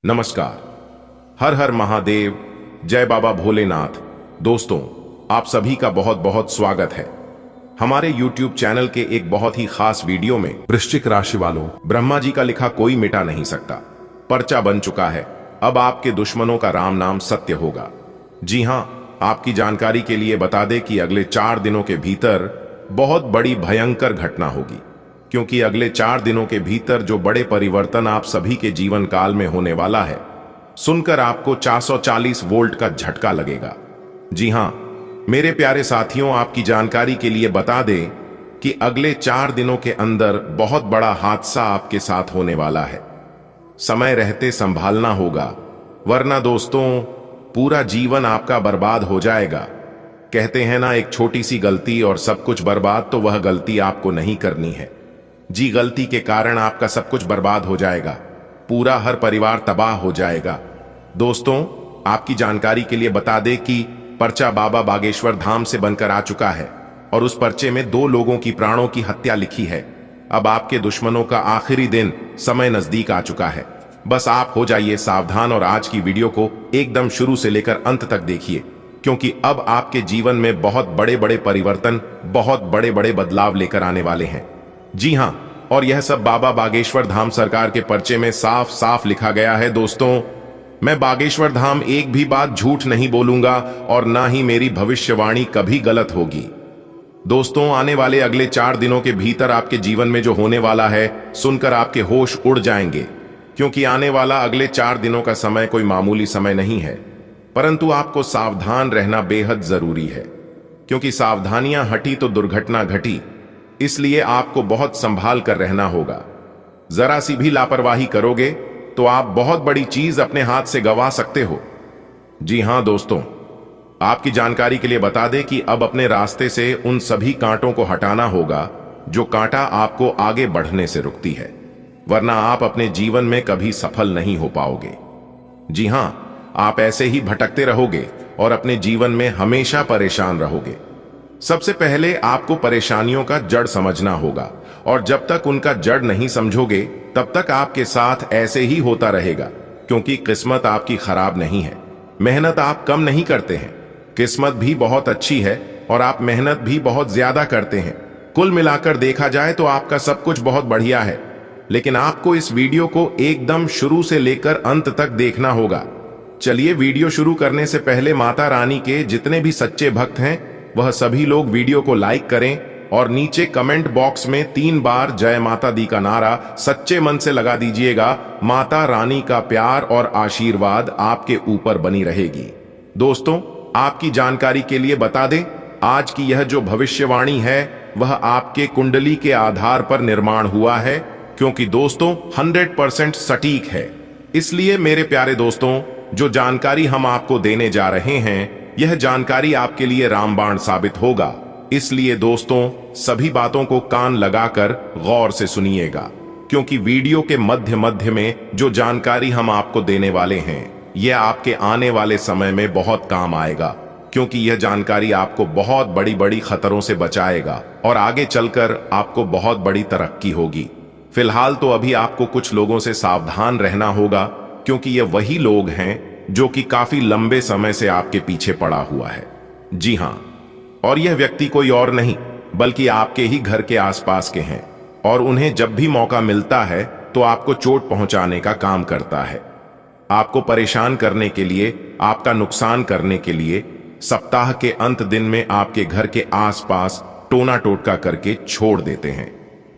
नमस्कार। हर हर महादेव, जय बाबा भोलेनाथ। दोस्तों, आप सभी का बहुत बहुत स्वागत है हमारे YouTube चैनल के एक बहुत ही खास वीडियो में। वृश्चिक राशि वालों, ब्रह्मा जी का लिखा कोई मिटा नहीं सकता पर्चा बन चुका है। अब आपके दुश्मनों का राम नाम सत्य होगा। जी हां, आपकी जानकारी के लिए बता दें कि अगले 4 दिनों के भीतर बहुत बड़ी भयंकर घटना होगी, क्योंकि अगले 4 दिनों के भीतर जो बड़े परिवर्तन आप सभी के जीवन काल में होने वाला है, सुनकर आपको 440 वोल्ट का झटका लगेगा। जी हां मेरे प्यारे साथियों, आपकी जानकारी के लिए बता दें कि अगले 4 दिनों के अंदर बहुत बड़ा हादसा आपके साथ होने वाला है। समय रहते संभालना होगा, वरना दोस्तों पूरा जीवन आपका बर्बाद हो जाएगा। कहते हैं ना, एक छोटी सी गलती और सब कुछ बर्बाद, तो वह गलती आपको नहीं करनी है। जी, गलती के कारण आपका सब कुछ बर्बाद हो जाएगा, पूरा हर परिवार तबाह हो जाएगा। दोस्तों, आपकी जानकारी के लिए बता दें कि पर्चा बाबा बागेश्वर धाम से बनकर आ चुका है और उस पर्चे में 2 लोगों की प्राणों की हत्या लिखी है। अब आपके दुश्मनों का आखिरी दिन, समय नजदीक आ चुका है। बस आप हो जाइए सावधान और आज की वीडियो को एकदम शुरू से लेकर अंत तक देखिए, क्योंकि अब आपके जीवन में बहुत बड़े बड़े परिवर्तन, बहुत बड़े बड़े बदलाव लेकर आने वाले हैं। जी हां, और यह सब बाबा बागेश्वर धाम सरकार के पर्चे में साफ साफ लिखा गया है। दोस्तों, मैं बागेश्वर धाम एक भी बात झूठ नहीं बोलूंगा और ना ही मेरी भविष्यवाणी कभी गलत होगी। दोस्तों, आने वाले अगले 4 दिनों के भीतर आपके जीवन में जो होने वाला है, सुनकर आपके होश उड़ जाएंगे, क्योंकि आने वाला अगले 4 दिनों का समय कोई मामूली समय नहीं है। परंतु आपको सावधान रहना बेहद जरूरी है, क्योंकि सावधानियां हटी तो दुर्घटना घटी। इसलिए आपको बहुत संभाल कर रहना होगा। जरा सी भी लापरवाही करोगे तो आप बहुत बड़ी चीज अपने हाथ से गंवा सकते हो। जी हां दोस्तों, आपकी जानकारी के लिए बता दें कि अब अपने रास्ते से उन सभी कांटों को हटाना होगा जो कांटा आपको आगे बढ़ने से रुकती है, वरना आप अपने जीवन में कभी सफल नहीं हो पाओगे। जी हां, आप ऐसे ही भटकते रहोगे और अपने जीवन में हमेशा परेशान रहोगे। सबसे पहले आपको परेशानियों का जड़ समझना होगा, और जब तक उनका जड़ नहीं समझोगे तब तक आपके साथ ऐसे ही होता रहेगा, क्योंकि किस्मत आपकी खराब नहीं है। मेहनत आप कम नहीं करते हैं, किस्मत भी बहुत अच्छी है और आप मेहनत भी बहुत ज्यादा करते हैं। कुल मिलाकर देखा जाए तो आपका सब कुछ बहुत बढ़िया है, लेकिन आपको इस वीडियो को एकदम शुरू से लेकर अंत तक देखना होगा। चलिए, वीडियो शुरू करने से पहले माता रानी के जितने भी सच्चे भक्त हैं, वह सभी लोग वीडियो को लाइक करें और नीचे कमेंट बॉक्स में 3 बार जय माता दी का नारा सच्चे मन से लगा दीजिएगा। माता रानी का प्यार और आशीर्वाद आपके ऊपर बनी रहेगी। दोस्तों, आपकी जानकारी के लिए बता दें, आज की यह जो भविष्यवाणी है वह आपके कुंडली के आधार पर निर्माण हुआ है, क्योंकि दोस्तों 100% सटीक है। इसलिए मेरे प्यारे दोस्तों, जो जानकारी हम आपको देने जा रहे हैं, यह जानकारी आपके लिए रामबाण साबित होगा। इसलिए दोस्तों, सभी बातों को कान लगाकर गौर से सुनिएगा, क्योंकि वीडियो के मध्य मध्य में जो जानकारी हम आपको देने वाले हैं, यह आपके आने वाले समय में बहुत काम आएगा, क्योंकि यह जानकारी आपको बहुत बड़ी बड़ी खतरों से बचाएगा और आगे चलकर आपको बहुत बड़ी तरक्की होगी। फिलहाल तो अभी आपको कुछ लोगों से सावधान रहना होगा, क्योंकि ये वही लोग हैं जो कि काफी लंबे समय से आपके पीछे पड़ा हुआ है। जी हां, और यह व्यक्ति कोई और नहीं बल्कि आपके ही घर के आसपास के हैं, और उन्हें जब भी मौका मिलता है तो आपको चोट पहुंचाने का काम करता है। आपको परेशान करने के लिए, आपका नुकसान करने के लिए सप्ताह के अंत दिन में आपके घर के आसपास टोना टोटका करके छोड़ देते हैं।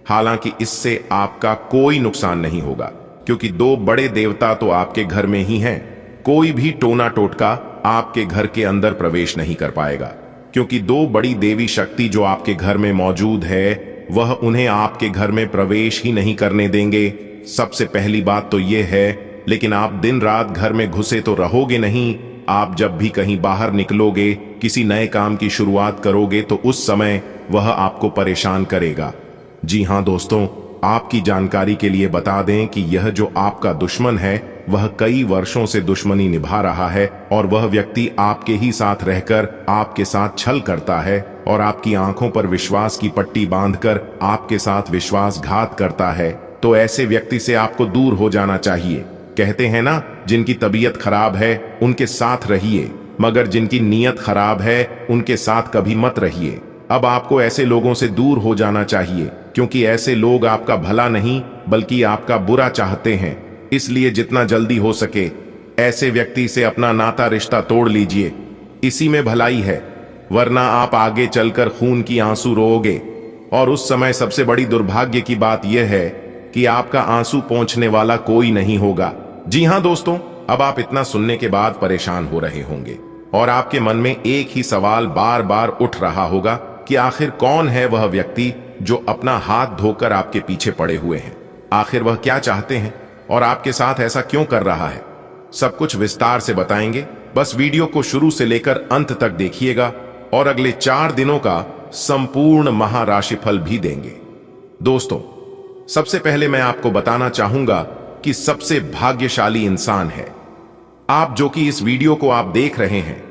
हालांकि इससे आपका कोई नुकसान नहीं होगा, क्योंकि 2 बड़े देवता तो आपके घर में ही हैं। कोई भी टोना टोटका आपके घर के अंदर प्रवेश नहीं कर पाएगा, क्योंकि 2 बड़ी देवी शक्ति जो आपके घर में मौजूद है, वह उन्हें आपके घर में प्रवेश ही नहीं करने देंगे। सबसे पहली बात तो यह है, लेकिन आप दिन रात घर में घुसे तो रहोगे नहीं। आप जब भी कहीं बाहर निकलोगे, किसी नए काम की शुरुआत करोगे, तो उस समय वह आपको परेशान करेगा। जी हां दोस्तों, आपकी जानकारी के लिए बता दें कि यह जो आपका दुश्मन है, वह कई वर्षों से दुश्मनी निभा रहा है, और वह व्यक्ति आपके ही साथ रहकर आपके साथ छल करता है और आपकी आंखों पर विश्वास की पट्टी बांधकर आपके साथ विश्वासघात करता है। तो ऐसे व्यक्ति से आपको दूर हो जाना चाहिए। कहते हैं ना, जिनकी तबीयत खराब है उनके साथ रहिए, मगर जिनकी नीयत खराब है उनके साथ कभी मत रहिए। अब आपको ऐसे लोगों से दूर हो जाना चाहिए, क्योंकि ऐसे लोग आपका भला नहीं बल्कि आपका बुरा चाहते हैं। इसलिए जितना जल्दी हो सके ऐसे व्यक्ति से अपना नाता रिश्ता तोड़ लीजिए, इसी में भलाई है। वरना आप आगे चलकर खून की आंसू रोओगे, और उस समय सबसे बड़ी दुर्भाग्य की बात यह है कि आपका आंसू पहुंचने वाला कोई नहीं होगा। जी हां दोस्तों, अब आप इतना सुनने के बाद परेशान हो रहे होंगे और आपके मन में एक ही सवाल बार बार उठ रहा होगा कि आखिर कौन है वह व्यक्ति जो अपना हाथ धोकर आपके पीछे पड़े हुए हैं। आखिर वह क्या चाहते हैं और आपके साथ ऐसा क्यों कर रहा है। सब कुछ विस्तार से बताएंगे, बस वीडियो को शुरू से लेकर अंत तक देखिएगा और अगले 4 दिनों का संपूर्ण महाराशिफल भी देंगे। दोस्तों, सबसे पहले मैं आपको बताना चाहूंगा कि सबसे भाग्यशाली इंसान है आप, जो कि इस वीडियो को आप देख रहे हैं।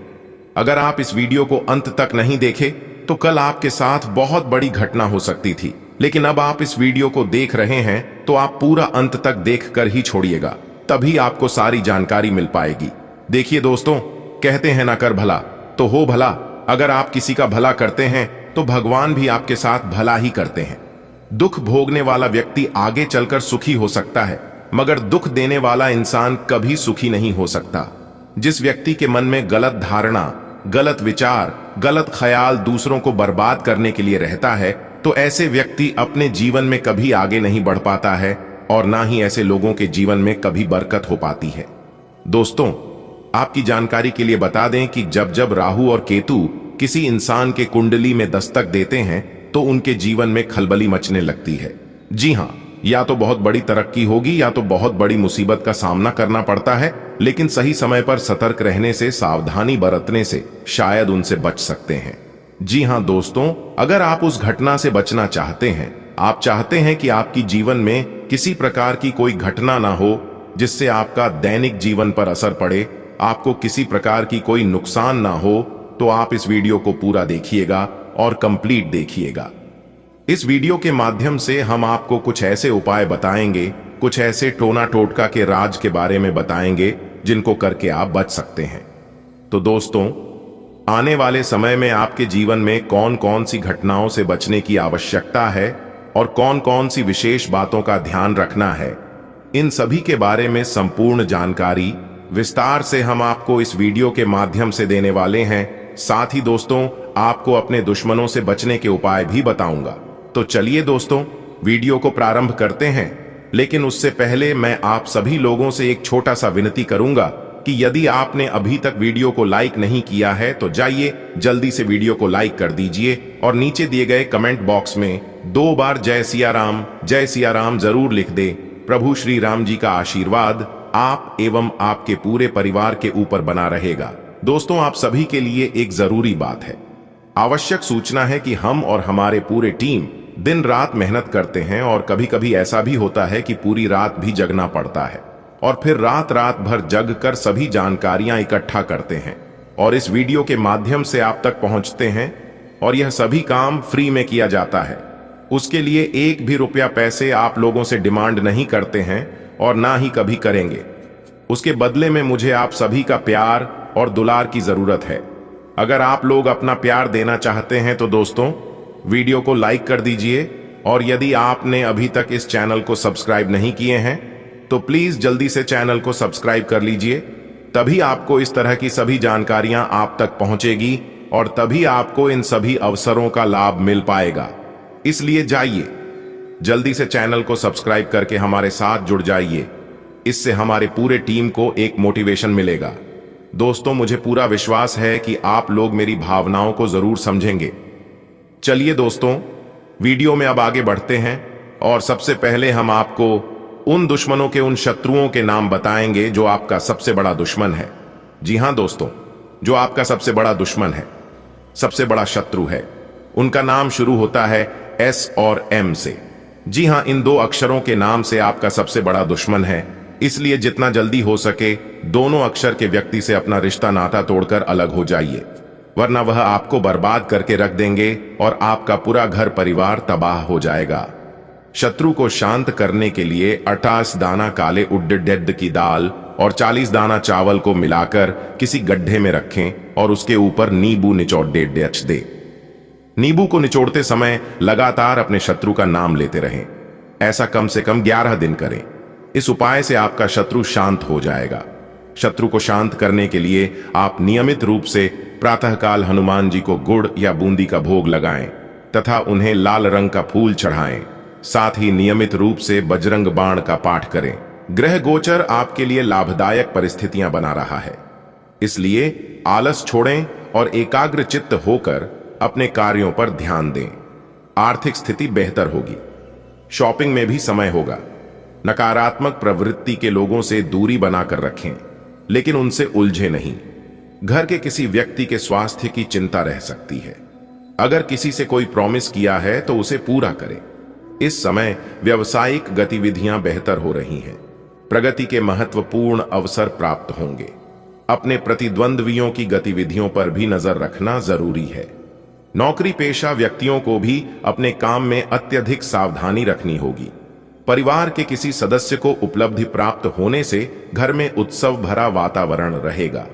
अगर आप इस वीडियो को अंत तक नहीं देखे तो कल आपके साथ बहुत बड़ी घटना हो सकती थी, लेकिन अब आप इस वीडियो को देख रहे हैं तो आप पूरा अंत तक देखकर ही छोड़िएगा, तभी आपको सारी जानकारी मिल पाएगी। देखिए दोस्तों, कहते हैं ना, कर भला तो हो भला। अगर आप किसी का भला करते हैं तो भगवान भी आपके साथ भला ही करते हैं। दुख भोगने वाला व्यक्ति आगे चलकर सुखी हो सकता है, मगर दुख देने वाला इंसान कभी सुखी नहीं हो सकता। जिस व्यक्ति के मन में गलत धारणा, गलत विचार, गलत ख्याल दूसरों को बर्बाद करने के लिए रहता है, तो ऐसे व्यक्ति अपने जीवन में कभी आगे नहीं बढ़ पाता है और ना ही ऐसे लोगों के जीवन में कभी बरकत हो पाती है। दोस्तों, आपकी जानकारी के लिए बता दें कि जब जब राहु और केतु किसी इंसान के कुंडली में दस्तक देते हैं तो उनके जीवन में खलबली मचने लगती है। जी हां, या तो बहुत बड़ी तरक्की होगी या तो बहुत बड़ी मुसीबत का सामना करना पड़ता है, लेकिन सही समय पर सतर्क रहने से, सावधानी बरतने से शायद उनसे बच सकते हैं। जी हां दोस्तों, अगर आप उस घटना से बचना चाहते हैं, आप चाहते हैं कि आपकी जीवन में किसी प्रकार की कोई घटना ना हो जिससे आपका दैनिक जीवन पर असर पड़े, आपको किसी प्रकार की कोई नुकसान ना हो, तो आप इस वीडियो को पूरा देखिएगा और कंप्लीट देखिएगा। इस वीडियो के माध्यम से हम आपको कुछ ऐसे उपाय बताएंगे, कुछ ऐसे टोना टोटका के राज के बारे में बताएंगे जिनको करके आप बच सकते हैं। तो दोस्तों, आने वाले समय में आपके जीवन में कौन कौन सी घटनाओं से बचने की आवश्यकता है और कौन कौन सी विशेष बातों का ध्यान रखना है, इन सभी के बारे में संपूर्ण जानकारी विस्तार से हम आपको इस वीडियो के माध्यम से देने वाले हैं। साथ ही दोस्तों, आपको अपने दुश्मनों से बचने के उपाय भी बताऊंगा। तो चलिए दोस्तों, वीडियो को प्रारंभ करते हैं। लेकिन उससे पहले मैं आप सभी लोगों से एक छोटा सा विनती करूंगा कि यदि आपने अभी तक वीडियो को लाइक नहीं किया है तो जाइए जल्दी से वीडियो को लाइक कर दीजिए और नीचे दिए गए कमेंट बॉक्स में 2 बार जय सिया राम जरूर लिख दे। प्रभु श्री राम जी का आशीर्वाद आप एवं आपके पूरे परिवार के ऊपर बना रहेगा। दोस्तों, आप सभी के लिए एक जरूरी बात है, आवश्यक सूचना है कि हम और हमारे पूरे टीम दिन रात मेहनत करते हैं और कभी कभी ऐसा भी होता है कि पूरी रात भी जगना पड़ता है और फिर रात भर जग कर सभी जानकारियां इकट्ठा करते हैं और इस वीडियो के माध्यम से आप तक पहुंचते हैं, और यह सभी काम फ्री में किया जाता है। उसके लिए एक भी रुपया पैसे आप लोगों से डिमांड नहीं करते हैं और ना ही कभी करेंगे। उसके बदले में मुझे आप सभी का प्यार और दुलार की जरूरत है। अगर आप लोग अपना प्यार देना चाहते हैं तो दोस्तों, वीडियो को लाइक कर दीजिए, और यदि आपने अभी तक इस चैनल को सब्सक्राइब नहीं किए हैं तो प्लीज जल्दी से चैनल को सब्सक्राइब कर लीजिए। तभी आपको इस तरह की सभी जानकारियां आप तक पहुंचेगी और तभी आपको इन सभी अवसरों का लाभ मिल पाएगा। इसलिए जाइए जल्दी से चैनल को सब्सक्राइब करके हमारे साथ जुड़ जाइए। इससे हमारे पूरे टीम को एक मोटिवेशन मिलेगा। दोस्तों, मुझे पूरा विश्वास है कि आप लोग मेरी भावनाओं को जरूर समझेंगे। चलिए दोस्तों, वीडियो में अब आगे बढ़ते हैं और सबसे पहले हम आपको उन दुश्मनों के, उन शत्रुओं के नाम बताएंगे जो आपका सबसे बड़ा दुश्मन है। जी हां दोस्तों, जो आपका सबसे बड़ा दुश्मन है, सबसे बड़ा शत्रु है, उनका नाम शुरू होता है एस और एम से। जी हां, इन 2 अक्षरों के नाम से आपका सबसे बड़ा दुश्मन है। इसलिए जितना जल्दी हो सके दोनों अक्षर के व्यक्ति से अपना रिश्ता नाता तोड़कर अलग हो जाइए, वरना वह आपको बर्बाद करके रख देंगे और आपका पूरा घर परिवार तबाह हो जाएगा। शत्रु को शांत करने के लिए 28 दाना काले उड़द की दाल और 40 दाना चावल को मिलाकर किसी गड्ढे में रखें और उसके ऊपर नींबू निचोड़ दे। नींबू को निचोड़ते समय लगातार अपने शत्रु का नाम लेते रहें। ऐसा कम से कम 11 दिन करें। इस उपाय से आपका शत्रु शांत हो जाएगा। शत्रु को शांत करने के लिए आप नियमित रूप से प्रातःकाल हनुमान जी को गुड़ या बूंदी का भोग लगाएं तथा उन्हें लाल रंग का फूल चढ़ाएं। साथ ही नियमित रूप से बजरंग बाण का पाठ करें। ग्रह गोचर आपके लिए लाभदायक परिस्थितियां बना रहा है, इसलिए आलस छोड़ें और एकाग्र चित्त होकर अपने कार्यों पर ध्यान दें। आर्थिक स्थिति बेहतर होगी। शॉपिंग में भी समय होगा। नकारात्मक प्रवृत्ति के लोगों से दूरी बनाकर रखें, लेकिन उनसे उलझे नहीं। घर के किसी व्यक्ति के स्वास्थ्य की चिंता रह सकती है। अगर किसी से कोई प्रॉमिस किया है तो उसे पूरा करें। इस समय व्यावसायिक गतिविधियां बेहतर हो रही हैं। प्रगति के महत्वपूर्ण अवसर प्राप्त होंगे। अपने प्रतिद्वंद्वियों की गतिविधियों पर भी नजर रखना जरूरी है। नौकरी पेशा व्यक्तियों को भी अपने काम में अत्यधिक सावधानी रखनी होगी। परिवार के किसी सदस्य को उपलब्धि प्राप्त होने से घर में उत्सव भरा वातावरण रहेगा।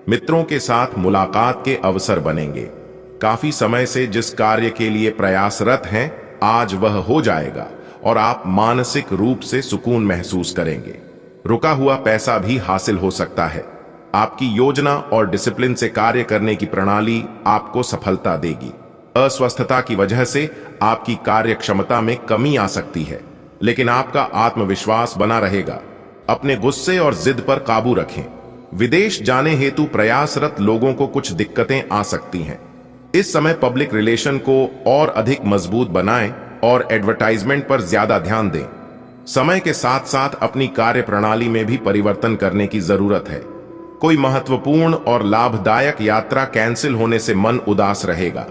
मित्रों के साथ मुलाकात के अवसर बनेंगे। काफी समय से जिस कार्य के लिए प्रयासरत हैं, आज वह हो जाएगा और आप मानसिक रूप से सुकून महसूस करेंगे। रुका हुआ पैसा भी हासिल हो सकता है। आपकी योजना और डिसिप्लिन से कार्य करने की प्रणाली आपको सफलता देगी। अस्वस्थता की वजह से आपकी कार्य क्षमता में कमी आ सकती है, लेकिन आपका आत्मविश्वास बना रहेगा। अपने गुस्से और जिद पर काबू रखें। विदेश जाने हेतु प्रयासरत लोगों को कुछ दिक्कतें आ सकती हैं। इस समय पब्लिक रिलेशन को और अधिक मजबूत बनाएं और एडवर्टाइजमेंट पर ज्यादा ध्यान दें। समय के साथ साथ अपनी कार्य प्रणाली में भी परिवर्तन करने की जरूरत है। कोई महत्वपूर्ण और लाभदायक यात्रा कैंसिल होने से मन उदास रहेगा।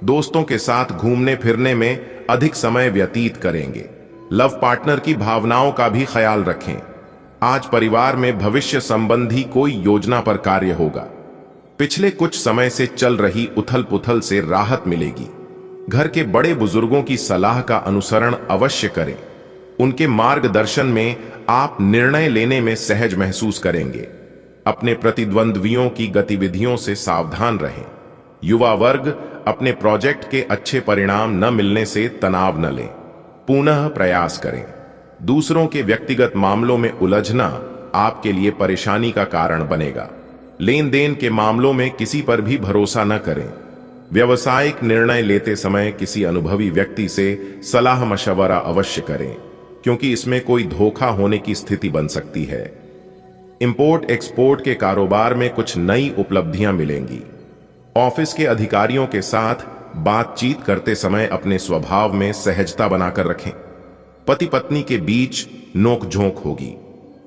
दोस्तों के साथ घूमने फिरने में अधिक समय व्यतीत करेंगे। लव पार्टनर की भावनाओं का भी ख्याल रखें। आज परिवार में भविष्य संबंधी कोई योजना पर कार्य होगा। पिछले कुछ समय से चल रही उथल पुथल से राहत मिलेगी। घर के बड़े बुजुर्गों की सलाह का अनुसरण अवश्य करें। उनके मार्गदर्शन में आप निर्णय लेने में सहज महसूस करेंगे। अपने प्रतिद्वंद्वियों की गतिविधियों से सावधान रहें। युवा वर्ग अपने प्रोजेक्ट के अच्छे परिणाम न मिलने से तनाव न लें। पुनः प्रयास करें। दूसरों के व्यक्तिगत मामलों में उलझना आपके लिए परेशानी का कारण बनेगा। लेन देन के मामलों में किसी पर भी भरोसा न करें। व्यवसायिक निर्णय लेते समय किसी अनुभवी व्यक्ति से सलाह मशवरा अवश्य करें, क्योंकि इसमें कोई धोखा होने की स्थिति बन सकती है। इंपोर्ट एक्सपोर्ट के कारोबार में कुछ नई उपलब्धियां मिलेंगी। ऑफिस के अधिकारियों के साथ बातचीत करते समय अपने स्वभाव में सहजता बनाकर रखें। पति पत्नी के बीच नोकझोंक होगी।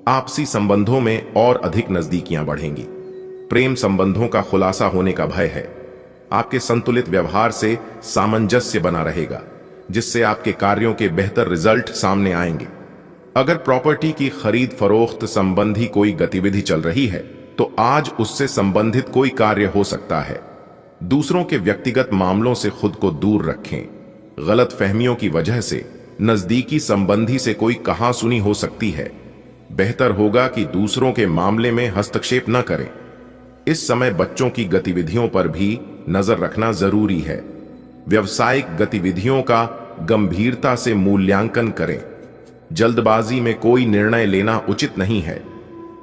आपसी संबंधों में और अधिक नजदीकियां बढ़ेंगी। प्रेम संबंधों का खुलासा होने का भय है। आपके संतुलित व्यवहार से सामंजस्य बना रहेगा, जिससे आपके कार्यों के बेहतर रिजल्ट सामने आएंगे। अगर प्रॉपर्टी की खरीद फरोख्त संबंधी कोई गतिविधि चल रही है, तो आज उससे संबंधित कोई कार्य हो सकता है। दूसरों के व्यक्तिगत मामलों से खुद को दूर रखें। गलत फहमियों की वजह से नजदीकी संबंधी से कोई कहासुनी हो सकती है। बेहतर होगा कि दूसरों के मामले में हस्तक्षेप न करें। इस समय बच्चों की गतिविधियों पर भी नजर रखना जरूरी है। व्यावसायिक गतिविधियों का गंभीरता से मूल्यांकन करें। जल्दबाजी में कोई निर्णय लेना उचित नहीं है।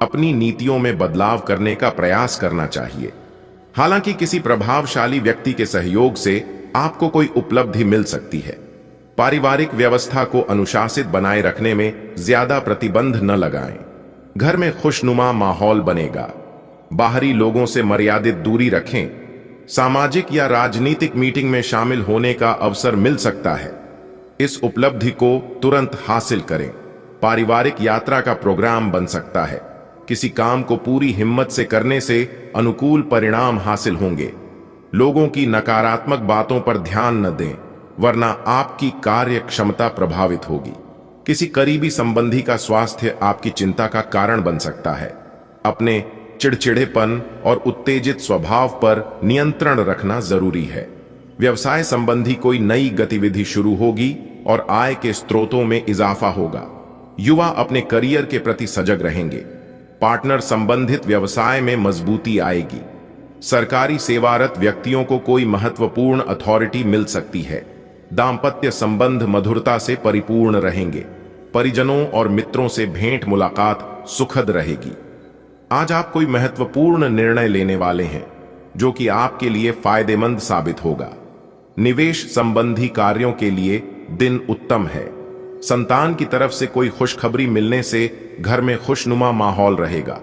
अपनी नीतियों में बदलाव करने का प्रयास करना चाहिए। हालांकि किसी प्रभावशाली व्यक्ति के सहयोग से आपको कोई उपलब्धि मिल सकती है। पारिवारिक व्यवस्था को अनुशासित बनाए रखने में ज्यादा प्रतिबंध न लगाएं। घर में खुशनुमा माहौल बनेगा। बाहरी लोगों से मर्यादित दूरी रखें। सामाजिक या राजनीतिक मीटिंग में शामिल होने का अवसर मिल सकता है। इस उपलब्धि को तुरंत हासिल करें। पारिवारिक यात्रा का प्रोग्राम बन सकता है। किसी काम को पूरी हिम्मत से करने से अनुकूल परिणाम हासिल होंगे। लोगों की नकारात्मक बातों पर ध्यान न दें, वरना आपकी कार्य क्षमता प्रभावित होगी। किसी करीबी संबंधी का स्वास्थ्य आपकी चिंता का कारण बन सकता है। अपने चिड़चिड़ेपन और उत्तेजित स्वभाव पर नियंत्रण रखना जरूरी है। व्यवसाय संबंधी कोई नई गतिविधि शुरू होगी और आय के स्रोतों में इजाफा होगा। युवा अपने करियर के प्रति सजग रहेंगे। पार्टनर संबंधित व्यवसाय में मजबूती आएगी। सरकारी सेवारत व्यक्तियों को कोई महत्वपूर्ण अथॉरिटी मिल सकती है। दाम्पत्य संबंध मधुरता से परिपूर्ण रहेंगे। परिजनों और मित्रों से भेंट मुलाकात सुखद रहेगी। आज आप कोई महत्वपूर्ण निर्णय लेने वाले हैं जो कि आपके लिए फायदेमंद साबित होगा। निवेश संबंधी कार्यों के लिए दिन उत्तम है। संतान की तरफ से कोई खुशखबरी मिलने से घर में खुशनुमा माहौल रहेगा।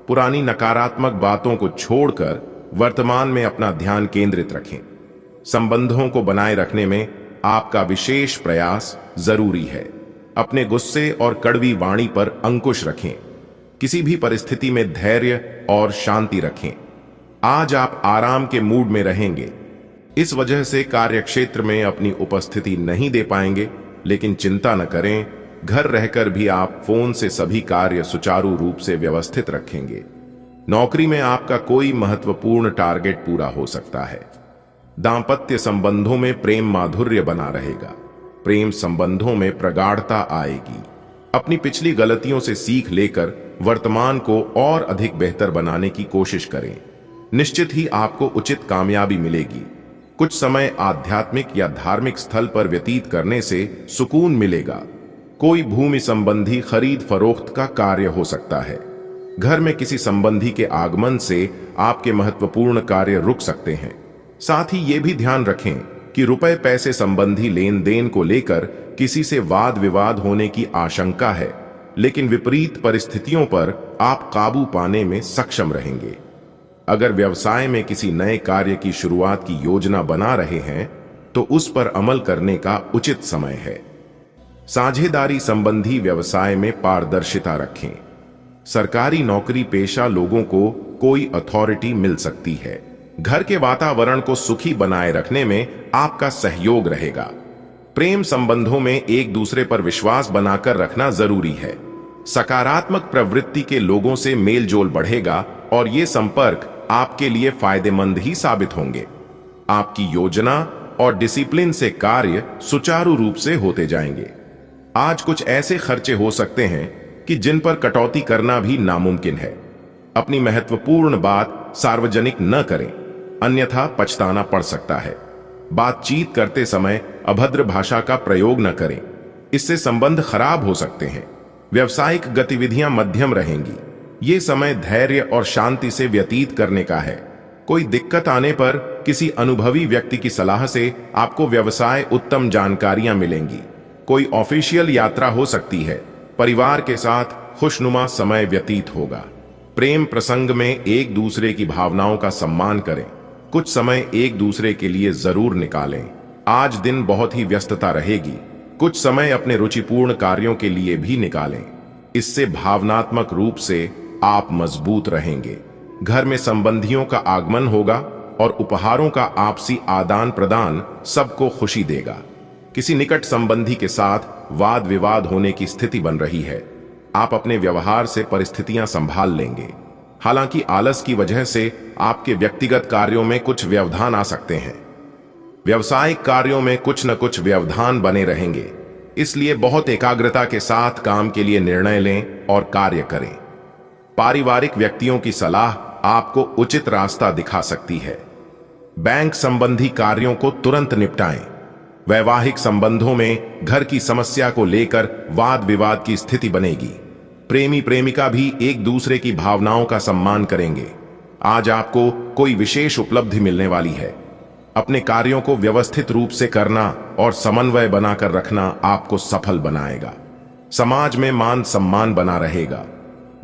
पुरानी नकारात्मक बातों को छोड़कर वर्तमान में अपना ध्यान केंद्रित रखें। संबंधों को बनाए रखने में आपका विशेष प्रयास जरूरी है। अपने गुस्से और कड़वी वाणी पर अंकुश रखें। किसी भी परिस्थिति में धैर्य और शांति रखें। आज आप आराम के मूड में रहेंगे। इस वजह से कार्यक्षेत्र में अपनी उपस्थिति नहीं दे पाएंगे, लेकिन चिंता न करें, घर रहकर भी आप फोन से सभी कार्य सुचारू रूप से व्यवस्थित रखेंगे। नौकरी में आपका कोई महत्वपूर्ण टारगेट पूरा हो सकता है। दांपत्य संबंधों में प्रेम माधुर्य बना रहेगा। प्रेम संबंधों में प्रगाढ़ता आएगी। अपनी पिछली गलतियों से सीख लेकर वर्तमान को और अधिक बेहतर बनाने की कोशिश करें। निश्चित ही आपको उचित कामयाबी मिलेगी। कुछ समय आध्यात्मिक या धार्मिक स्थल पर व्यतीत करने से सुकून मिलेगा। कोई भूमि संबंधी खरीद फरोख्त का कार्य हो सकता है। घर में किसी संबंधी के आगमन से आपके महत्वपूर्ण कार्य रुक सकते हैं। साथ ही ये भी ध्यान रखें कि रुपए पैसे संबंधी लेन देन को लेकर किसी से वाद विवाद होने की आशंका है, लेकिन विपरीत परिस्थितियों पर आप काबू पाने में सक्षम रहेंगे। अगर व्यवसाय में किसी नए कार्य की शुरुआत की योजना बना रहे हैं तो उस पर अमल करने का उचित समय है। साझेदारी संबंधी व्यवसाय में पारदर्शिता रखें। सरकारी नौकरी पेशा लोगों को कोई अथॉरिटी मिल सकती है। घर के वातावरण को सुखी बनाए रखने में आपका सहयोग रहेगा। प्रेम संबंधों में एक दूसरे पर विश्वास बनाकर रखना जरूरी है। सकारात्मक प्रवृत्ति के लोगों से मेलजोल बढ़ेगा और ये संपर्क आपके लिए फायदेमंद ही साबित होंगे। आपकी योजना और डिसिप्लिन से कार्य सुचारू रूप से होते जाएंगे। आज कुछ ऐसे खर्चे हो सकते हैं कि जिन पर कटौती करना भी नामुमकिन है। अपनी महत्वपूर्ण बात सार्वजनिक न करें, अन्यथा पछताना पड़ सकता है। बातचीत करते समय अभद्र भाषा का प्रयोग न करें, इससे संबंध खराब हो सकते हैं। व्यावसायिक गतिविधियां मध्यम रहेंगी। ये समय धैर्य और शांति से व्यतीत करने का है। कोई दिक्कत आने पर किसी अनुभवी व्यक्ति की सलाह से आपको व्यवसाय उत्तम जानकारियां मिलेंगी। कोई ऑफिशियल यात्रा हो सकती है। परिवार के साथ खुशनुमा समय व्यतीत होगा। प्रेम प्रसंग में एक दूसरे की भावनाओं का सम्मान करें। कुछ समय एक दूसरे के लिए जरूर निकालें। आज दिन बहुत ही व्यस्तता रहेगी। कुछ समय अपने रुचिपूर्ण कार्यों के लिए भी निकालें। इससे भावनात्मक रूप से आप मजबूत रहेंगे। घर में संबंधियों का आगमन होगा और उपहारों का आपसी आदान प्रदान सबको खुशी देगा। किसी निकट संबंधी के साथ वाद विवाद होने की स्थिति बन रही है। आप अपने व्यवहार से परिस्थितियां संभाल लेंगे। हालांकि आलस की वजह से आपके व्यक्तिगत कार्यों में कुछ व्यवधान आ सकते हैं। व्यावसायिक कार्यों में कुछ न कुछ व्यवधान बने रहेंगे, इसलिए बहुत एकाग्रता के साथ काम के लिए निर्णय लें और कार्य करें। पारिवारिक व्यक्तियों की सलाह आपको उचित रास्ता दिखा सकती है। बैंक संबंधी कार्यों को तुरंत निपटाएं। वैवाहिक संबंधों में घर की समस्या को लेकर वाद विवाद की स्थिति बनेगी। प्रेमी प्रेमिका भी एक दूसरे की भावनाओं का सम्मान करेंगे। आज आपको कोई विशेष उपलब्धि मिलने वाली है। अपने कार्यों को व्यवस्थित रूप से करना और समन्वय बनाकर रखना आपको सफल बनाएगा। समाज में मान सम्मान बना रहेगा।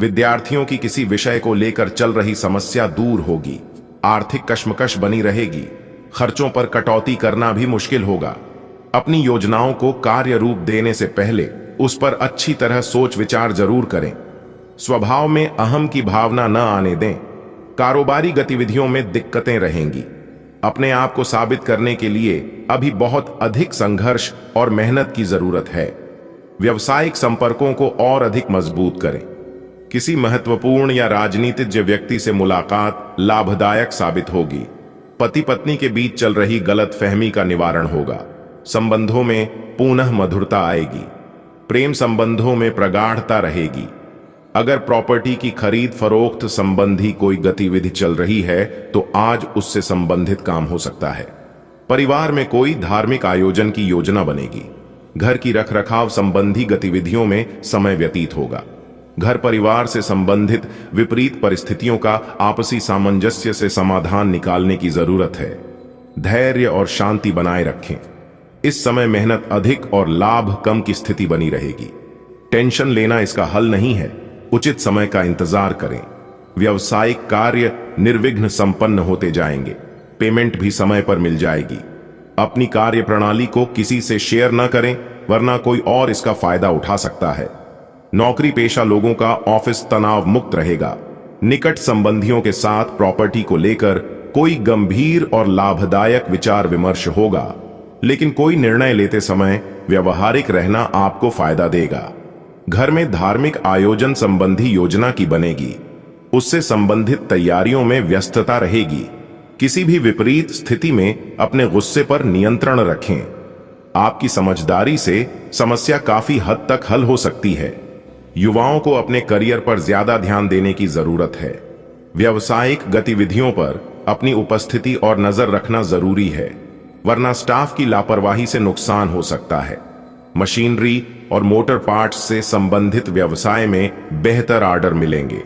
विद्यार्थियों की किसी विषय को लेकर चल रही समस्या दूर होगी। आर्थिक कश्मकश बनी रहेगी। खर्चों पर कटौती करना भी मुश्किल होगा। अपनी योजनाओं को कार्य रूप देने से पहले उस पर अच्छी तरह सोच विचार जरूर करें। स्वभाव में अहम की भावना न आने दें। कारोबारी गतिविधियों में दिक्कतें रहेंगी। अपने आप को साबित करने के लिए अभी बहुत अधिक संघर्ष और मेहनत की जरूरत है। व्यावसायिक संपर्कों को और अधिक मजबूत करें। किसी महत्वपूर्ण या राजनीतिज्ञ व्यक्ति से मुलाकात लाभदायक साबित होगी। पति पत्नी के बीच चल रही गलतफहमी का निवारण होगा। संबंधों में पुनः मधुरता आएगी। प्रेम संबंधों में प्रगाढ़ता रहेगी। अगर प्रॉपर्टी की खरीद फरोख्त संबंधी कोई गतिविधि चल रही है तो आज उससे संबंधित काम हो सकता है। परिवार में कोई धार्मिक आयोजन की योजना बनेगी। घर की रखरखाव संबंधी गतिविधियों में समय व्यतीत होगा। घर परिवार से संबंधित विपरीत परिस्थितियों का आपसी सामंजस्य से समाधान निकालने की जरूरत है। धैर्य और शांति बनाए रखें। इस समय मेहनत अधिक और लाभ कम की स्थिति बनी रहेगी। टेंशन लेना इसका हल नहीं है। उचित समय का इंतजार करें। व्यावसायिक कार्य निर्विघ्न संपन्न होते जाएंगे। पेमेंट भी समय पर मिल जाएगी। अपनी कार्य प्रणाली को किसी से शेयर न करें, वरना कोई और इसका फायदा उठा सकता है। नौकरी पेशा लोगों का ऑफिस तनाव मुक्त रहेगा। निकट संबंधियों के साथ प्रॉपर्टी को लेकर कोई गंभीर और लाभदायक विचार विमर्श होगा, लेकिन कोई निर्णय लेते समय व्यवहारिक रहना आपको फायदा देगा। घर में धार्मिक आयोजन संबंधी योजना की बनेगी। उससे संबंधित तैयारियों में व्यस्तता रहेगी। किसी भी विपरीत स्थिति में अपने गुस्से पर नियंत्रण रखें। आपकी समझदारी से समस्या काफी हद तक हल हो सकती है। युवाओं को अपने करियर पर ज्यादा ध्यान देने की जरूरत है। व्यावसायिक गतिविधियों पर अपनी उपस्थिति और नजर रखना जरूरी है, वरना स्टाफ की लापरवाही से नुकसान हो सकता है। मशीनरी और मोटर पार्ट्स से संबंधित व्यवसाय में बेहतर ऑर्डर मिलेंगे।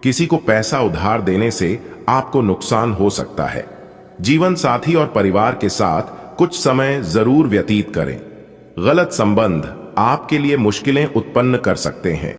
किसी को पैसा उधार देने से आपको नुकसान हो सकता है। जीवन साथी और परिवार के साथ कुछ समय जरूर व्यतीत करें। गलत संबंध आपके लिए मुश्किलें उत्पन्न कर सकते हैं।